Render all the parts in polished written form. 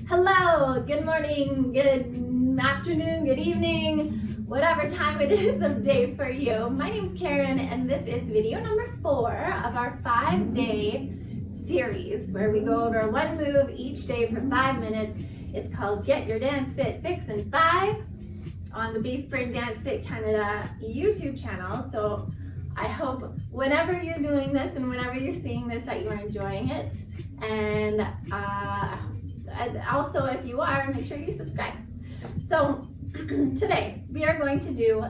Hello, good morning, good afternoon, good evening, whatever time it is of day for you. My name's Karen and this is video number 4 of our 5-day series where we go over one move each day for 5 minutes. It's called Get Your Dance Fit Fix in 5 on the BassBurn Dance Fit Canada YouTube channel. So I hope whenever you're doing this and whenever you're seeing this that you are enjoying it. And also, if you are, make sure you subscribe. So today we are going to do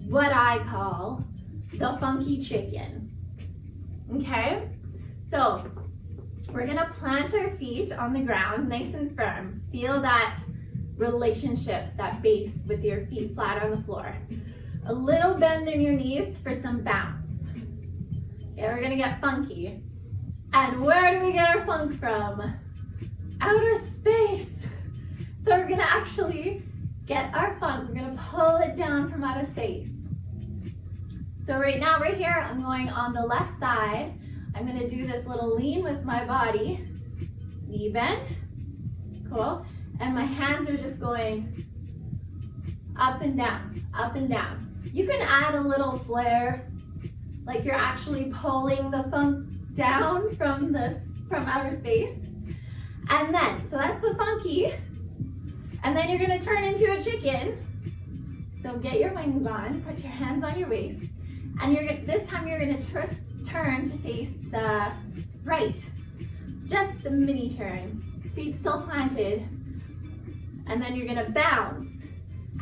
what I call the funky chicken. Okay, so we're gonna plant our feet on the ground nice and firm. Feel that relationship, that base with your feet flat on the floor. A little bend in your knees for some bounce. Okay, we're gonna get funky. And where do we get our funk from? Outer space. So we're gonna actually get our funk. We're gonna pull it down from outer space. So right now, right here, I'm going on the left side. I'm gonna do this little lean with my body. Knee bent, cool. And my hands are just going up and down, up and down. You can add a little flair, like you're actually pulling the funk down from outer space. And then, so that's the funky. And then you're gonna turn into a chicken. So get your wings on, put your hands on your waist. And this time you're gonna turn to face the right. Just a mini turn, feet still planted. And then you're gonna bounce.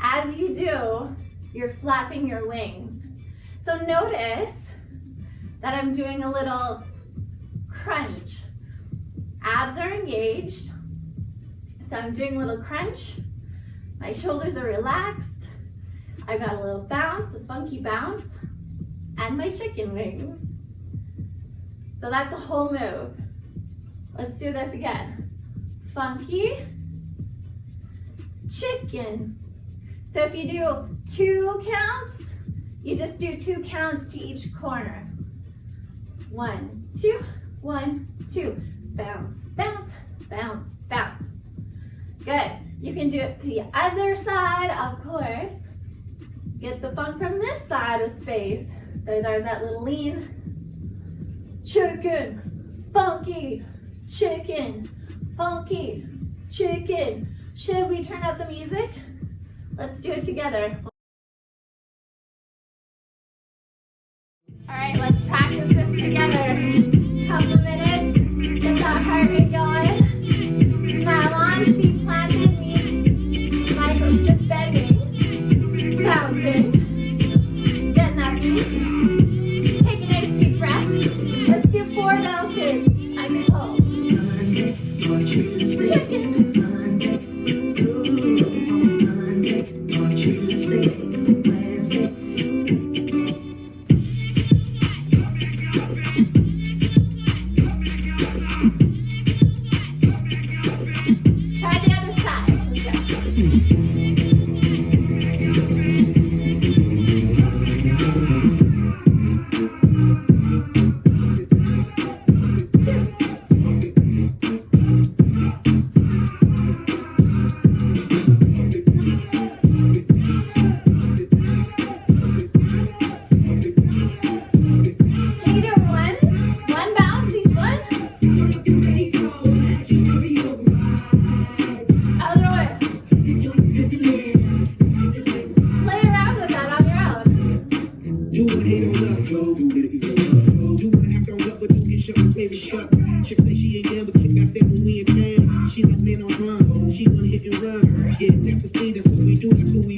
As you do, you're flapping your wings. So notice that I'm doing a little crunch. Abs are engaged. So I'm doing a little crunch. My shoulders are relaxed. I've got a little bounce, a funky bounce, and my chicken wings. So that's a whole move. Let's do this again. Funky, chicken. So if you do 2 counts, you just do 2 counts to each corner. 1, 2, 1, 2. Bounce, bounce, bounce, bounce. Good. You can do it to the other side, of course. Get the funk from this side of space. So there's that little lean. Chicken, funky, chicken, funky, chicken. Should we turn up the music? Let's do it together. All right, let's practice this together. Couple minutes. Get that heart rate going. Smile on, feet planted, knees, ankles just bending, bouncing, getting that beat. Take a nice deep breath. Let's do 4 bounces as we pull. Chicken. Chick say she ain't down, but chick got that when we in town. She like man on drum, she wanna hit and run. Yeah, that's the speed, that's what we do, that's who we